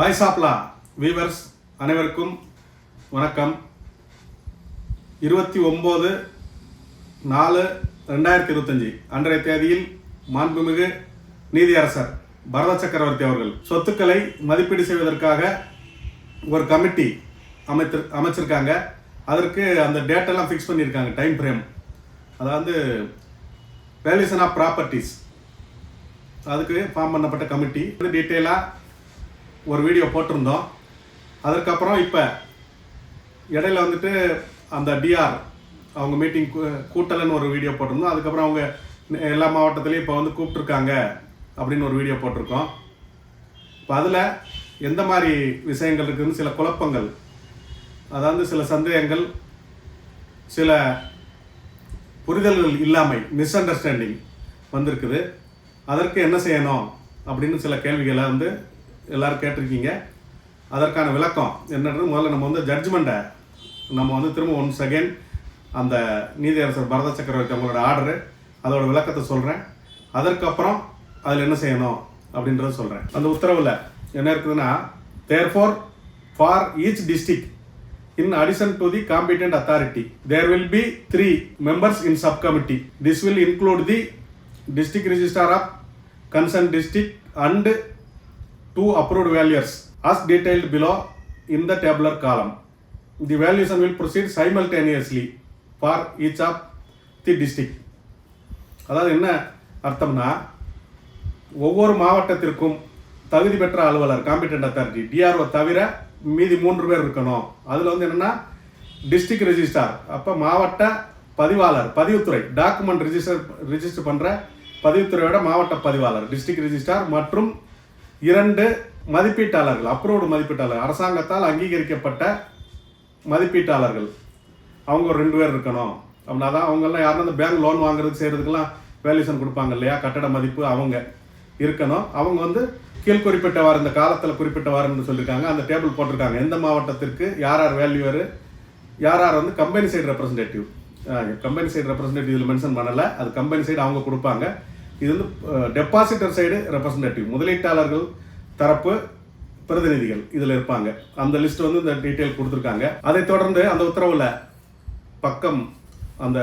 Voice of law viewers அனைவருக்கும் வணக்கம். 29/4/2025 அன்றைய தேதியில் மாண்புமிகு நீதியரசர் பரத சக்கரவர்த்தி அவர்கள் சொத்துக்களை மதிப்பீடு செய்வதற்காக ஒரு கமிட்டி அமைச்சிருக்காங்க. அதற்கு அந்த டேட்டெல்லாம் ஃபிக்ஸ் பண்ணியிருக்காங்க, டைம் ஃப்ரேம். அதாவது வேல்யூஷன் ஆஃப் ப்ராப்பர்ட்டிஸ், அதுக்கு ஃபார்ம் பண்ணப்பட்ட கமிட்டி. டீட்டெயிலாக ஒரு வீடியோ போட்டிருந்தோம். அதற்கப்புறம் இப்போ இடையில அந்த டிஆர் அவங்க மீட்டிங் கூட்டலன்னு ஒரு வீடியோ போட்டிருந்தோம். அதுக்கப்புறம் அவங்க எல்லா மாவட்டத்துலேயும் இப்போ கூப்பிட்ருக்காங்க அப்படின்னு ஒரு வீடியோ போட்டிருக்கோம். இப்போ அதில் எந்த மாதிரி விஷயங்கள் இருக்குதுன்னு சில குழப்பங்கள், அதாவது சில சந்தேகங்கள், சில புரிதல்கள் இல்லாமை, மிஸ் அண்டர்ஸ்டாண்டிங் வந்திருக்குது. அதற்கு என்ன செய்யணும் அப்படின்னு சில கேள்விகளை எல்லோரும் கேட்டிருக்கீங்க. அதற்கான விளக்கம் என்னன்றது முதல்ல நம்ம ஜட்ஜ்மெண்ட்டை நம்ம திரும்ப ஒன்ஸ் அகெயின் அந்த நீதியரசர் பரத சக்கரவர்த்தி அவங்களோட ஆர்டரு, அதோட விளக்கத்தை சொல்கிறேன். அதற்கப்புறம் அதில் என்ன செய்யணும் அப்படின்றத சொல்கிறேன். அந்த உத்தரவில் என்ன இருக்குதுன்னா, therefore for each district in addition to the competent authority there will be 3 members in subcommittee. This will include the district registrar of concerned district and 2 approved valuers as detailed below in the tabular column. The valuation will proceed simultaneously for each of the district. அதாவது என்ன அர்த்தம்னா, ஒவ்வொரு மாவட்டத்திற்கும் தகுதி பெற்ற அலுவலர், competent authority, DRO தவிர மீதி 3 பேர் இருக்கணும். அதில் என்னென்னா டிஸ்ட்ரிக்ட் ரெஜிஸ்ட்ரார், அப்போ மாவட்ட பதிவாளர், பதிவுத்துறை, டாக்குமெண்ட் ரிஜிஸ்டர் பண்ணுற பதிவுத்துறையோட மாவட்ட பதிவாளர் டிஸ்ட்ரிக்ட் ரெஜிஸ்ட்ரார், மற்றும் 2 மதிப்பீட்டாளர்கள், அப்ரூவ்டு மதிப்பீட்டாளர், அரசாங்கத்தால் அங்கீகரிக்கப்பட்ட மதிப்பீட்டாளர்கள், அவங்க ஒரு 2 பேர் இருக்கணும். அப்படின்னா தான் அவங்கெல்லாம் யாருன்னா பேங்க் லோன் வாங்குறதுக்கு செய்கிறதுக்கெல்லாம் வேல்யூஷன் கொடுப்பாங்க இல்லையா, கட்டட மதிப்பு, அவங்க இருக்கணும். அவங்க கீழ் குறிப்பிட்டவாறு, இந்த காலத்தில் குறிப்பிட்டவாறுன்னு சொல்லியிருக்காங்க. அந்த டேபிள் போட்டிருக்காங்க, எந்த மாவட்டத்திற்கு யார் யார் வேல்யூவர், யார் யார் company side representative. Company side representative இதில் மென்ஷன் பண்ணலை, அது கம்பெனி சைடு அவங்க கொடுப்பாங்க. இது டெபாசிட்டர் சைடு ரெப்ரஸன்டேட்டிவ், முதலீட்டாளர்கள் தரப்பு பிரதிநிதிகள் இதில் இருப்பாங்க. அந்த லிஸ்ட் இந்த டீட்டெயில் கொடுத்துருக்காங்க. அதை தொடர்ந்து அந்த உத்தரவில் பக்கம், அந்த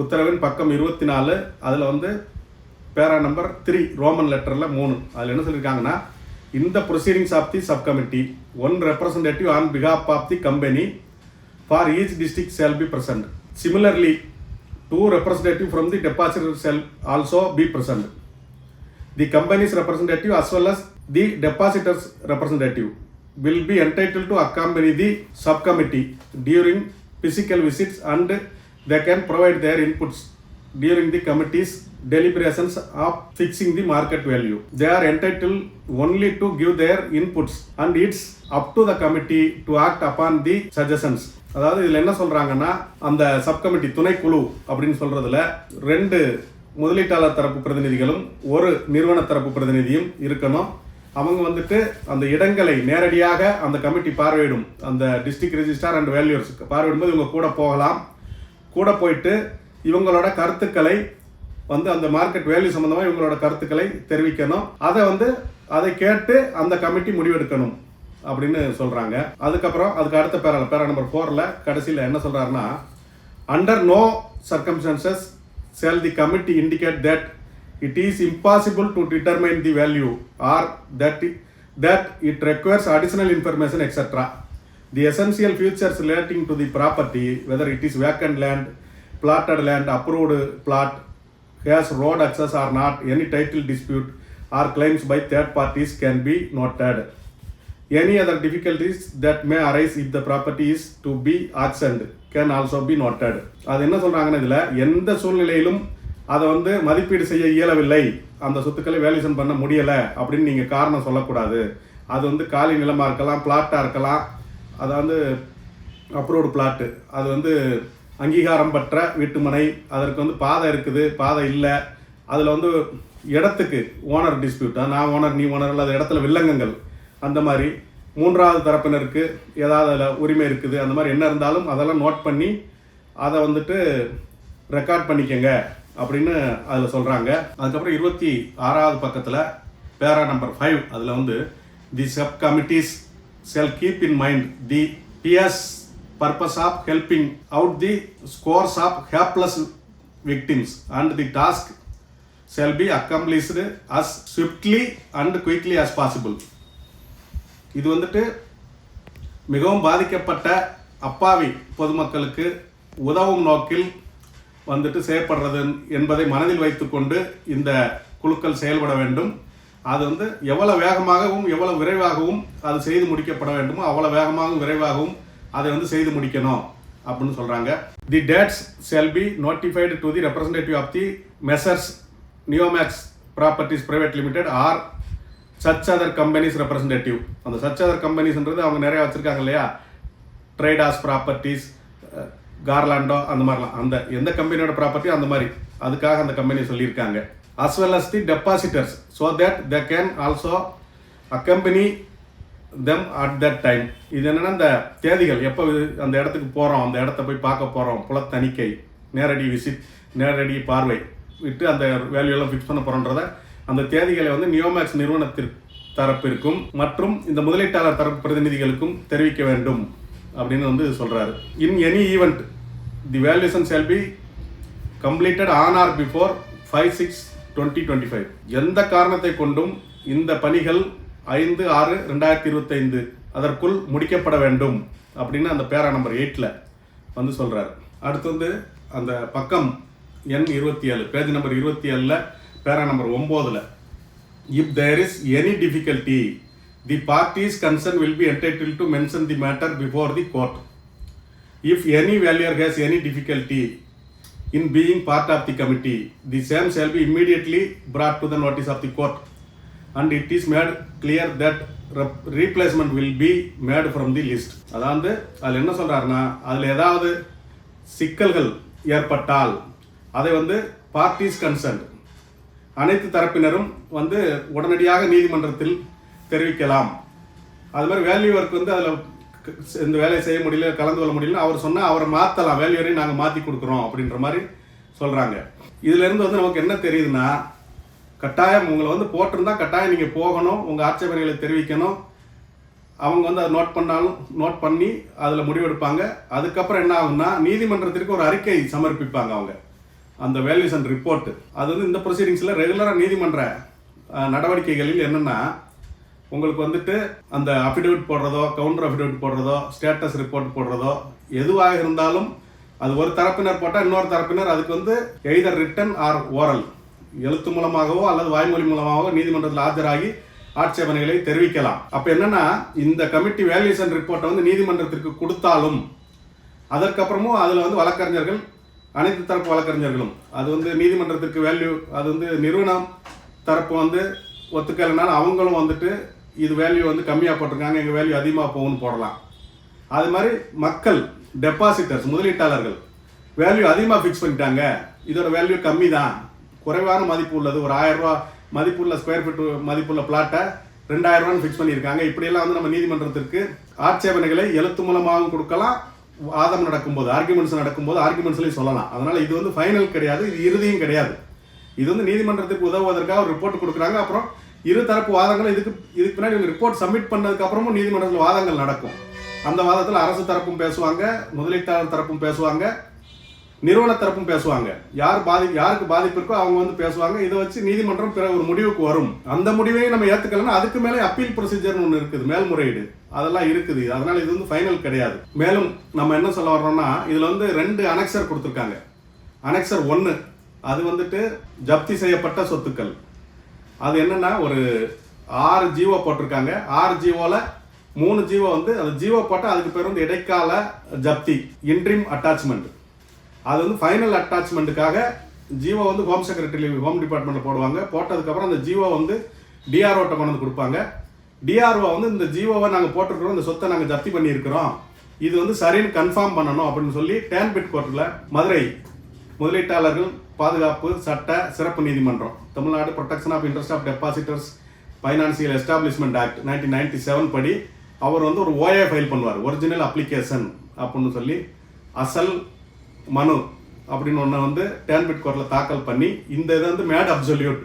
உத்தரவின் பக்கம் 24, அதில் பேரா நம்பர் 3 ரோமன் லெட்டரில் 3, அதில் என்ன சொல்லியிருக்காங்கன்னா, இந்த proceedings of the sub committee 1 representative on behalf of the company for each district shall be present. Similarly 2 representative from the depositor shall also be present. The company's representative as well as the depositor's representative will be entitled to accompany the subcommittee during physical visits, and they can provide their inputs during the committee's deliberations of fixing the market value. They are entitled only to give their inputs and it's up to the committee to act upon the suggestions. அதாவது இதில் என்ன சொல்கிறாங்கன்னா, அந்த சப்கமிட்டி துணைக்குழு அப்படின்னு சொல்கிறதுல 2 முதலீட்டாளர் தரப்பு பிரதிநிதிகளும் 1 நிறுவன தரப்பு பிரதிநிதியும் இருக்கணும். அவங்க அந்த இடங்களை நேரடியாக அந்த கமிட்டி பார்வையிடும், அந்த டிஸ்ட்ரிக்ட் ரெஜிஸ்ட்ரார் அண்ட் வேல்யூர்ஸ் பார்வையிடும்போது இவங்க கூட போகலாம். கூட போயிட்டு இவங்களோட கருத்துக்களை அந்த மார்க்கெட் வேல்யூ சம்மந்தமாக இவங்களோட கருத்துக்களை தெரிவிக்கணும். அதை கேட்டு அந்த கமிட்டி முடிவெடுக்கணும் அப்படின்னு சொல்கிறாங்க. அதுக்கப்புறம் அதுக்கு அடுத்த பேரா நம்பர் 4ல் கடைசியில் என்ன சொல்கிறாருன்னா, under no circumstances shall the committee indicate that it is impossible to determine the value or that it requires additional information etcetera. The essential features relating to the property, whether it is vacant land, plotted land, approved plot, has road access or not, any title dispute or claims by third parties can be noted. Any other difficulties that may arise if the property is to be auctioned can also be noted. அது என்ன சொல்கிறாங்கன்னா, இதில் எந்த சூழ்நிலையிலும் அதை மதிப்பீடு செய்ய இயலவில்லை, அந்த சொத்துக்களை வேல்யூஷன் பண்ண முடியலை அப்படின்னு நீங்கள் காரணம் சொல்லக்கூடாது. அது காலி நிலமாக இருக்கலாம், பிளாட்டாக இருக்கலாம், அதாவது அப்ரூவ்டு பிளாட்டு, அது அங்கீகாரம் பெற்ற வீட்டுமனை, அதற்கு பாதை இருக்குது, பாதை இல்லை, அதில் இடத்துக்கு ஓனர் டிஸ்பியூட், நான் ஓனர் நீ ஓனர், அல்லது இடத்துல வில்லங்கங்கள், அந்த மாதிரி 3வது தரப்பினருக்கு ஏதாவது அதில் உரிமை இருக்குது, அந்த மாதிரி என்ன இருந்தாலும் அதெல்லாம் நோட் பண்ணி அதை ரெக்கார்ட் பண்ணிக்கங்க அப்படின்னு அதில் சொல்கிறாங்க. அதுக்கப்புறம் 26வது பக்கத்தில் பேரா நம்பர் 5, அதில் The subcommittees shall keep in mind the pious purpose of helping out the scores of helpless victims, and the task shall be accomplished as swiftly and quickly as possible. இது வந்துட்டு மிகவும் பாதிக்கப்பட்ட அப்பாவி பொதுமக்களுக்கு உதவும் நோக்கில் வந்துட்டு செய்யப்படுறது என்பதை மனதில் வைத்துக்கொண்டு இந்த குழுக்கள் செயல்பட வேண்டும். அது வந்து எவ்வளவு வேகமாகவும் எவ்வளவு விரைவாகவும் அது செய்து முடிக்கப்பட வேண்டுமோ அவ்வளவு வேகமாகவும் விரைவாகவும் அதை வந்து செய்து முடிக்கணும் அப்படின்னு சொல்றாங்க. The dates shall be notified to the representative of the Messrs Neomax properties private limited or such other companies representative. அந்த சச் அதர் கம்பெனிஸ்ன்றது அவங்க நிறைய வச்சிருக்காங்க இல்லையா, ட்ரேடாஸ் ப்ராப்பர்ட்டிஸ், கார்லாண்டோ, அந்த மாதிரிலாம் அந்த எந்த கம்பெனியோட ப்ராப்பர்ட்டி அந்த மாதிரி அதுக்காக அந்த கம்பெனி சொல்லியிருக்காங்க. as well as the depositors so that they can also accompany them at that time. இது என்னன்னா இந்த தேதிகள் எப்போ அந்த இடத்துக்கு போகிறோம், அந்த இடத்த போய் பார்க்க போகிறோம், புல தணிக்கை, நேரடி விசிட், நேரடி பார்வை விட்டு அந்த வேல்யூலாம் ஃபிக்ஸ் பண்ண போகிறோன்றத அந்த தேதிகளை வந்து நியோமேக்ஸ் நிறுவனத்திற்கு தரப்பிற்கும் மற்றும் இந்த முதலீட்டாளர் தரப்பு பிரதிநிதிகளுக்கும் தெரிவிக்க வேண்டும் அப்படின்னு வந்து சொல்கிறாரு. In any event the valuation shall be completed on or before 5/6/2025. எந்த காரணத்தை கொண்டும் இந்த பணிகள் 5/6/2025 அதற்குள் முடிக்கப்பட வேண்டும் அப்படின்னு அந்த பேரா நம்பர் 8ல் வந்து சொல்கிறார். அடுத்து வந்து அந்த பக்கம் எண் 27 பேஜ் நம்பர் 27ல் பேரா நம்பர் 9ல் if there is any difficulty the parties concern will be entitled to mention the matter before the court. If any valuer has any difficulty in being part of the committee, the same shall be immediately brought to the notice of the court, and it is made clear that replacement will be made from the list. அதாவது அதில் என்ன சொல்கிறாருன்னா, அதில் ஏதாவது சிக்கல்கள் ஏற்பட்டால் அதை வந்து பார்ட்டிஸ் கன்சர்ன் அனைத்து தரப்பினரும் வந்து உடனடியாக நீதிமன்றத்தில் தெரிவிக்கலாம். அது மாதிரி வேல்யூவருக்கு வந்து அதில் இந்த வேலையை செய்ய முடியல, கலந்து கொள்ள முடியல, அவர் சொன்னால் அவரை மாற்றலாம், வேல்யூவரையும் நாங்கள் மாற்றி கொடுக்குறோம் அப்படின்ற மாதிரி சொல்கிறாங்க. இதிலேருந்து வந்து நமக்கு என்ன தெரியுதுன்னா, கட்டாயம் உங்களை வந்து போட்டிருந்தா கட்டாயம் நீங்கள் போகணும், உங்கள் ஆட்சேபனைகளை தெரிவிக்கணும். அவங்க வந்து அதை நோட் பண்ணி அதில் முடிவெடுப்பாங்க. அதுக்கப்புறம் என்ன ஆகும்னா நீதிமன்றத்திற்கு ஒரு அறிக்கை சமர்ப்பிப்பாங்க அவங்க, அந்த வேல்யூஷன் ரிப்போர்ட்டு. அது வந்து இந்த ப்ரொசீடிங்ஸில் ரெகுலராக நீதிமன்ற நடவடிக்கைகளில் என்னென்னா, உங்களுக்கு வந்துட்டு அந்த அஃபிடவிட் போடுறதோ, கவுண்டர் அஃபிடவிட் போடுறதோ, ஸ்டேட்டஸ் ரிப்போர்ட் போடுறதோ எதுவாக இருந்தாலும் அது ஒரு தரப்பினர் போட்டால் இன்னொரு தரப்பினர் அதுக்கு வந்து எய்தர் ரிட்டன் ஆர் ஓரல், எழுத்து மூலமாகவோ அல்லது வாய்மொழி மூலமாகவோ நீதிமன்றத்தில் ஆஜராகி ஆட்சேபனைகளை தெரிவிக்கலாம். அப்போ என்னன்னா, இந்த கமிட்டி வேல்யூஷன் ரிப்போர்ட்டை வந்து நீதிமன்றத்திற்கு கொடுத்தாலும் அதற்கப்புறமும் அதில் வந்து வழக்கறிஞர்கள், அனைத்து தரப்பு வழக்கறிஞர்களும் அது வந்து நீதிமன்றத்திற்கு அது வந்து நிறுவனம் தரப்பு வந்து ஒத்துக்கலைனாலும் அவங்களும் வந்துட்டு இது வேல்யூ வந்து கம்மியாக போட்டிருக்காங்க, எங்கள் வேல்யூ அதிகமாக போகும்னு போடலாம். அது மாதிரி மக்கள், டெபாசிட்டர்ஸ், முதலீட்டாளர்கள் வேல்யூ அதிகமாக ஃபிக்ஸ் பண்ணிட்டாங்க, இதோட வேல்யூ கம்மி தான், குறைவான மதிப்பு உள்ளது, ஒரு 1000 ரூபா மதிப்புள்ள ஸ்கொயர் ஃபீட் மதிப்புள்ள பிளாட்டை 2000 ரூபான்னு ஃபிக்ஸ் பண்ணியிருக்காங்க. இப்படியெல்லாம் வந்து நம்ம நீதிமன்றத்திற்கு ஆட்சேபனைகளை எழுத்து மூலமாகவும் கொடுக்கலாம், வாதம் நடக்கும்போது ஆர்குமெண்ட்ஸ் நடக்கும்போது ஆர்குமெண்ட்ஸ்லையும் சொல்லலாம். அதனால் இது வந்து ஃபைனல் கிடையாது, இது இறுதியும் கிடையாது. இது வந்து நீதிமன்றத்துக்கு உதவுவதற்காக ஒரு ரிப்போர்ட் கொடுக்குறாங்க. அப்புறம் இரு தரப்பு வாதங்களும் இதுக்கு பின்னாடி இவங்க ரிப்போர்ட் சப்மிட் பண்ணதுக்கு அப்புறமும் நீதிமன்றத்தில் வாதங்கள் நடக்கும். அந்த வாதத்தில் அரசு தரப்பும் பேசுவாங்க, முதலீட்டாளர் தரப்பும் பேசுவாங்க, நிறுவன தரப்பும் பேசுவாங்க. யாருக்கு பாதிப்பு இருக்கோ அவங்க வந்து பேசுவாங்க. இதை வச்சு நீதிமன்றம் பிற ஒரு முடிவுக்கு வரும். அந்த முடிவையும் நம்ம ஏற்றுக்கலன்னா அதுக்கு மேலே அப்பீல் ப்ரொசீஜர்னு ஒன்று இருக்குது, மேல்முறையீடு, அதெல்லாம் இருக்குது. அதனால இது வந்து ஃபைனல் கிடையாது. மேலும் நம்ம என்ன சொல்ல வர்றோம்னா, இதில் வந்து 2 அனெக்சர் கொடுத்துருக்காங்க. அனெக்சர் 1 அது வந்துட்டு ஜப்தி செய்யப்பட்ட சொத்துக்கள். அது என்னன்னா, ஒரு 6 ஜீவோ போட்டிருக்காங்க. 6 ஜீவோவில் 3 ஜீவோ வந்து அந்த ஜீவோ போட்டால் அதுக்கு பேர் வந்து இடைக்கால ஜப்தி, இன்ட்ரீம் அட்டாச்மெண்ட். அது வந்து ஃபைனல் அட்டாச்மெண்ட்டுக்காக ஜீவோ வந்து ஹோம் செக்ரட்டரி, ஹோம் டிபார்ட்மெண்ட்டில் போடுவாங்க. போட்டதுக்கப்புறம் அந்த ஜீவோ வந்து டிஆர்ஓட்ட கொண்டு வந்து கொடுப்பாங்க. டிஆர்ஓ வந்து இந்த ஜீவோவை நாங்கள் போட்டிருக்கிறோம், இந்த சொத்தை நாங்கள் ஜப்தி பண்ணியிருக்கிறோம், இது வந்து சரின்னு கன்ஃபார்ம் பண்ணணும் அப்படின்னு சொல்லி டேன்பிட் கோர்ட்டில் மதுரை முதலீட்டாளர்கள் பாதுகாப்பு சட்ட சிறப்பு நீதிமன்றம், Tamil Nadu protection of interest of depositors financial establishment act 1997 படி அவர் வந்து ஒரு ஓஏ ஃபைல் பண்ணுவார், ஒரிஜினல் அப்ளிகேஷன் அப்படின்னு சொல்லி அசல் மனு அப்படின்னு ஒன்று வந்து டேன்பிட் கோர்ட்டில் தாக்கல் பண்ணி இந்த இதை வந்து மேட் அப்சல்யூட்,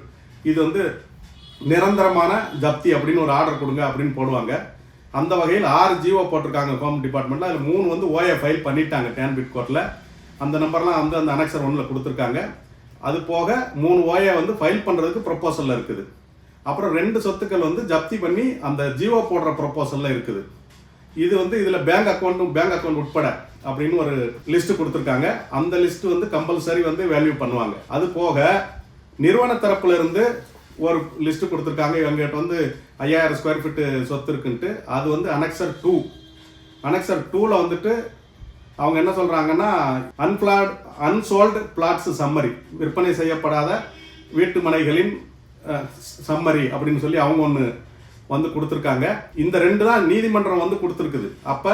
இது வந்து நிரந்தரமான ஜப்தி அப்படின்னு ஒரு ஆர்டர் கொடுங்க அப்படின்னு போடுவாங்க. அந்த வகையில் 6 ஜிஓ போட்டிருக்காங்க ஹோம் டிபார்ட்மெண்ட்டில். அதில் 3 வந்து ஓஏ ஃபைல் பண்ணிட்டாங்க டேன்பிட் கோர்ட்டில். அந்த நம்பர்லாம் வந்து அந்த அனெக்சர் 1ல் கொடுத்துருக்காங்க. அது போக 3 ஓஏ வந்து ஃபைல் பண்ணுறதுக்கு ப்ரொப்போசலில் இருக்குது. அப்புறம் 2 சொத்துக்கள் வந்து ஜப்தி பண்ணி அந்த ஜிஓ போடுற ப்ரொப்போசலில் இருக்குது. இது வந்து இதில் பேங்க் அக்கௌண்ட் உட்பட அப்படின்னு ஒரு லிஸ்ட் கொடுத்துருக்காங்க. அந்த லிஸ்ட் வந்து கம்பல்சரி வந்து வேல்யூ பண்ணுவாங்க. அது போக நிறுவன தரப்புல இருந்து ஒரு லிஸ்ட் கொடுத்துருக்காங்க. எங்கிட்ட வந்து 5000 ஸ்கொயர் ஃபீட்டு சொத்து இருக்குன்ட்டு. அது வந்து அனெக்சர் 2ல வந்துட்டு அவங்க என்ன சொல்றாங்கன்னா அன்சோல்டு பிளாட்ஸ் சம்மரி, விற்பனை செய்யப்படாத வீட்டு மனைகளின் சம்மரி அப்படின்னு சொல்லி அவங்க ஒன்று வந்து கொடுத்துருக்காங்க. இந்த 2 தான் நீதிமன்றம் வந்து கொடுத்துருக்குது. அப்போ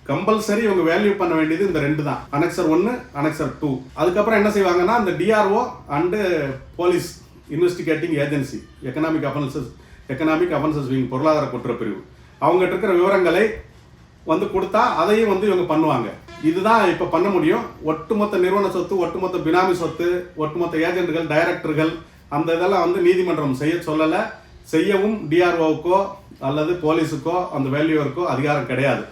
கம்பல்சரி இவங்க வேல்யூ பண்ண வேண்டியது இந்த 2 தான், அனெக்சர் 1, அனெக்சர் 2. அதுக்கப்புறம் என்ன செய்வாங்கன்னா இந்த DRO and police investigating agency, economic offences wing, பொருளாதார குற்றப்பிரிவு, அவங்ககிட்ட இருக்கிற விவரங்களை வந்து கொடுத்தா அதையும் வந்து இவங்க பண்ணுவாங்க. இதுதான் இப்போ பண்ண முடியும். ஒட்டுமொத்த நிறுவன சொத்து, ஒட்டுமொத்த பினாமி சொத்து, ஒட்டுமொத்த ஏஜென்ட்டுகள், டைரக்டர்கள், அந்த இதெல்லாம் வந்து நீதிமன்றம் செய்ய சொல்லலை. செய்யவும் டிஆர்ஓவுக்கோ அல்லது போலீஸுக்கோ அந்த வேல்யூவருக்கோ அதிகாரம் கிடையாது.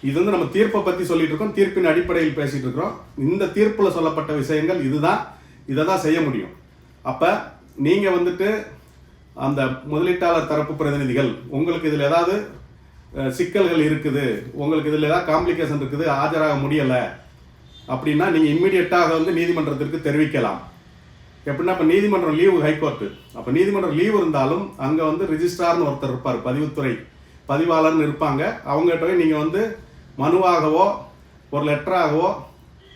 இது வந்து நம்ம தீர்ப்பை பற்றி சொல்லிட்டு இருக்கோம், தீர்ப்பின் அடிப்படையில் பேசிட்டு இருக்கிறோம். இந்த தீர்ப்பில் சொல்லப்பட்ட விஷயங்கள் இதுதான், இதை தான் செய்ய முடியும். அப்போ நீங்கள் வந்துட்டு அந்த முதலீட்டாளர் தரப்பு பிரதிநிதிகள், உங்களுக்கு இதில் ஏதாவது சிக்கல்கள் இருக்குது, உங்களுக்கு இதில் ஏதாவது காம்ப்ளிகேஷன் இருக்குது, ஆஜராக முடியலை அப்படின்னா நீங்கள் இம்மிடியட்டாக வந்து நீதிமன்றத்திற்கு தெரிவிக்கலாம். எப்படின்னா இப்போ நீதிமன்றம் லீவு, ஹைகோர்ட்டு, அப்போ நீதிமன்றம் லீவு இருந்தாலும் அங்கே வந்து ரிஜிஸ்ட்ரார்னு ஒருத்தர் இருப்பார், பதிவுத்துறை பதிவாளர்னு இருப்பாங்க. அவங்ககிட்ட போய் நீங்கள் வந்து மனுவாகவோ ஒரு லெட்டராகவோ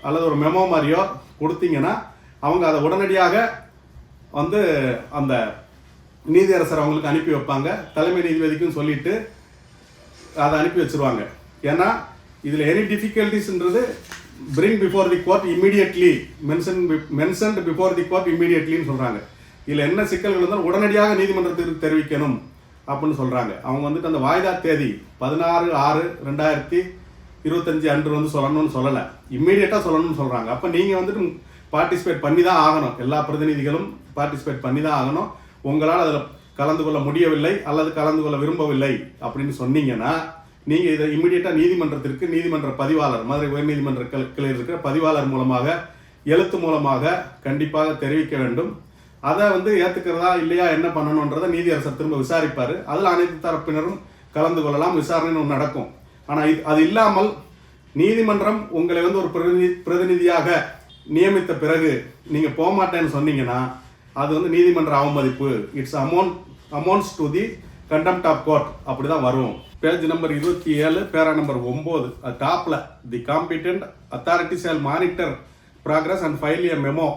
அல்லது ஒரு மெமோ மாதிரியோ கொடுத்தீங்கன்னா அவங்க அதை உடனடியாக வந்து அந்த நீதியரசர் அவங்களுக்கு அனுப்பி வைப்பாங்க. தலைமை நீதிபதிக்கும் சொல்லிட்டு அதை அனுப்பி வச்சிருவாங்க. ஏன்னா இதில் any டிஃபிகல்டிஸ்ன்றது bring before the court immediately, mentioned before the court immediately சொல்கிறாங்க. இதில் என்ன சிக்கல்கள் இருந்தாலும் உடனடியாக நீதிமன்றத்திற்கு தெரிவிக்கணும் அப்படின்னு சொல்கிறாங்க. அவங்க வந்துட்டு அந்த வாய்தா தேதி 16/6/2025 அன்று வந்து சொல்லணும்னு சொல்லலை, இம்மீடியட்டாக சொல்லணும்னு சொல்கிறாங்க. அப்போ நீங்கள் வந்துட்டு பார்ட்டிசிபேட் பண்ணி தான் ஆகணும், எல்லா பிரதிநிதிகளும் பார்ட்டிசிபேட் பண்ணி தான் ஆகணும். உங்களால் அதில் கலந்து கொள்ள முடியவில்லை அல்லது கலந்து கொள்ள விரும்பவில்லை அப்படின்னு சொன்னீங்கன்னா நீங்கள் இதை இம்மிடியட்டாக நீதிமன்றத்திற்கு நீதிமன்ற பதிவாளர், மதுரை உயர்நீதிமன்ற கிளையில் இருக்கிற பதிவாளர் மூலமாக எழுத்து மூலமாக கண்டிப்பாக தெரிவிக்க வேண்டும். அதை வந்து ஏற்றுக்கிறதா இல்லையா என்ன பண்ணணுன்றதை நீதியரசர் திரும்ப விசாரிப்பார். அதில் அனைத்து தரப்பினரும் கலந்து கொள்ளலாம், விசாரணை நடக்கும். ஆனால் அது இல்லாமல் நீதிமன்றம் உங்களை வந்து ஒரு பிரதிநிதியாக நியமித்த பிறகு நீங்கள் போக மாட்டேன்னு சொன்னீங்கன்னா அது வந்து நீதிமன்ற அவமதிப்பு. It's amounts to the contempt of court, அப்படி தான் வரும். பேஜ் நம்பர் 27, பேரா நம்பர் 9, அது டாப்பில் the competent authority shall monitor progress and file a memo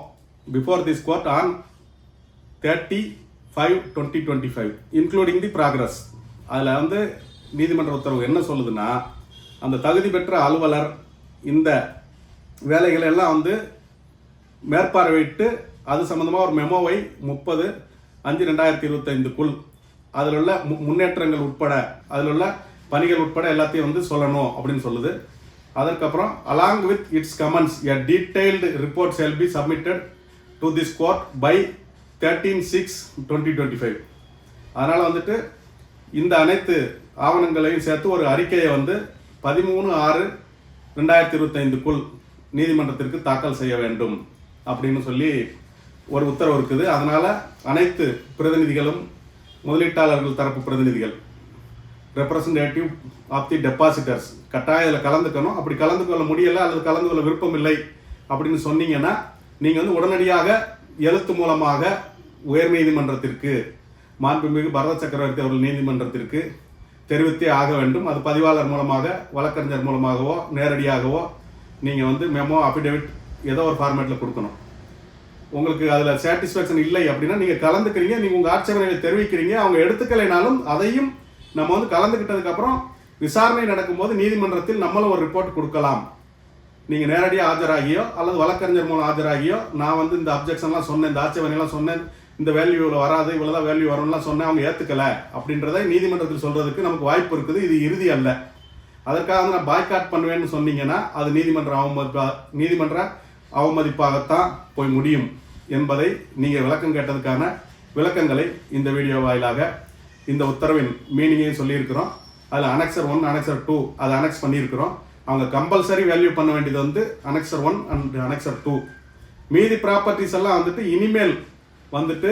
before this court on 30/5/2025 including the progress. அதில் வந்து நீதிமன்ற உத்தரவு என்ன சொல்லுதுன்னா, அந்த தகுதி பெற்ற அலுவலர் இந்த வேலைகளை எல்லாம் வந்து மேற்பார்வையிட்டு அது சம்பந்தமாக ஒரு மெமோவை 30/5/2025 அதில் உள்ள முன்னேற்றங்கள் உட்பட, அதில் உள்ள பணிகள் உட்பட எல்லாத்தையும் வந்து சொல்லணும் அப்படின்னு சொல்லுது. அதற்கப்புறம் along with its comments a detailed report shall be submitted to this court by 13/6/2025. அதனால் வந்துட்டு இந்த அனைத்து ஆவணங்களையும் சேர்த்து ஒரு அறிக்கையை வந்து 13/6/2025 நீதிமன்றத்திற்கு தாக்கல் செய்ய வேண்டும் அப்படின்னு சொல்லி ஒரு உத்தரவு இருக்குது. அதனால் அனைத்து பிரதிநிதிகளும், முதலீட்டாளர்கள் தரப்பு பிரதிநிதிகள், ரெப்ரசன்டேட்டிவ் ஆஃப் தி டெபாசிட்டர்ஸ் கட்டாயம் இதில் கலந்துக்கணும். அப்படி கலந்து கொள்ள முடியலை அல்லது கலந்து கொள்ள விருப்பம் இல்லை அப்படின்னு சொன்னீங்கன்னா நீங்கள் வந்து உடனடியாக எழுத்து மூலமாக உயர்நீதிமன்றத்திற்கு, மாண்புமிகு பரத சக்கரவர்த்தி அவர்கள் நீதிமன்றத்திற்கு தெரிவித்தே ஆக வேண்டும். அது பதிவாளர் மூலமாக, வழக்கறிஞர் மூலமாகவோ நேரடியாகவோ நீங்கள் வந்து மெமோ, அஃபிடேவிட் ஏதோ ஒரு ஃபார்மேட்டில் கொடுக்கணும். உங்களுக்கு அதில் சாட்டிஸ்ஃபேக்ஷன் இல்லை அப்படின்னா நீங்கள் கலந்துக்கிறீங்க, நீங்கள் உங்கள் ஆட்சேபனைகளை தெரிவிக்கிறீங்க. அவங்க எடுத்துக்கலைனாலும் அதையும் நம்ம வந்து கலந்துக்கிட்டதுக்கப்புறம் விசாரணை நடக்கும்போது நீதிமன்றத்தில் நம்மளும் ஒரு ரிப்போர்ட் கொடுக்கலாம். நீங்கள் நேரடியாக ஆஜராகியோ அல்லது வழக்கறிஞர் மூலம் ஆஜராகியோ, நான் வந்து இந்த அப்ஜெக்ஷன்லாம் சொன்னேன், இந்த ஆட்சேபனைலாம் சொன்னேன், இந்த வேல்யூ இவ்வளோ வராது, இவ்வளோதான் வேல்யூ வரும்லாம் சொன்னேன், அவங்க ஏற்றுக்கலை அப்படின்றத நீதிமன்றத்தில் சொல்கிறதுக்கு நமக்கு வாய்ப்பு இருக்குது. இது இறுதி அல்ல. அதற்காக வந்து நான் பாய்காட் பண்ணுவேன்னு சொன்னீங்கன்னா அது நீதிமன்ற அவமதிப்பாகத்தான் போய் முடியும் என்பதை நீங்கள் விளக்கம் கேட்டதுக்கான விளக்கங்களை இந்த வீடியோ வாயிலாக இந்த உத்தரவின் மீனிங்கையும் சொல்லியிருக்கிறோம். அதில் அனெக்சர் 1 அனெக்சர் 2 அதை அனெக்ஸ் பண்ணியிருக்கிறோம். அவங்க கம்பல்சரி வேல்யூ பண்ண வேண்டியது வந்து அனெக்சர் 1 அண்ட் அனெக்சர் 2. மீதி ப்ராப்பர்ட்டிஸ் எல்லாம் வந்துட்டு இனிமேல் வந்துட்டு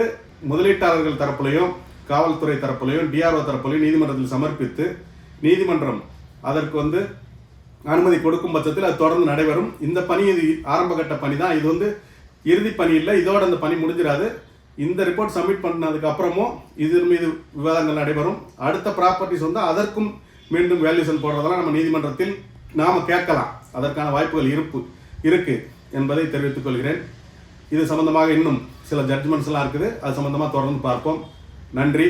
முதலீட்டாளர்கள் தரப்புலையும் காவல்துறை தரப்புலையும் டிஆர்ஓ தரப்புலையும் நீதிமன்றத்தில் சமர்ப்பித்து நீதிமன்றம் அதற்கு வந்து அனுமதி கொடுக்கும் பட்சத்தில் அது தொடர்ந்து நடைபெறும். இந்த பணி இது ஆரம்பகட்ட பணி தான். இது வந்து இறுதி பணி இல்லை. இதோட அந்த பணி முடிஞ்சிடாது. இந்த ரிப்போர்ட் சப்மிட் பண்ணதுக்கு அப்புறமும் இது மீது விவாதங்கள் நடைபெறும். அடுத்த ப்ராப்பர்ட்டிஸ் வந்து அதற்கும் மீண்டும் வேல்யூஷன் போடுறதெல்லாம் நம்ம நீதிமன்றத்தில் நாம் கேட்கலாம். அதற்கான வாய்ப்புகள் இருக்கு என்பதை தெரிவித்துக் கொள்கிறேன். இது சம்பந்தமாக இன்னும் சில ஜட்ஜ்மெண்ட்ஸ்லாம் இருக்குது. அது சம்பந்தமாக தொடர்ந்து பார்ப்போம். நன்றி.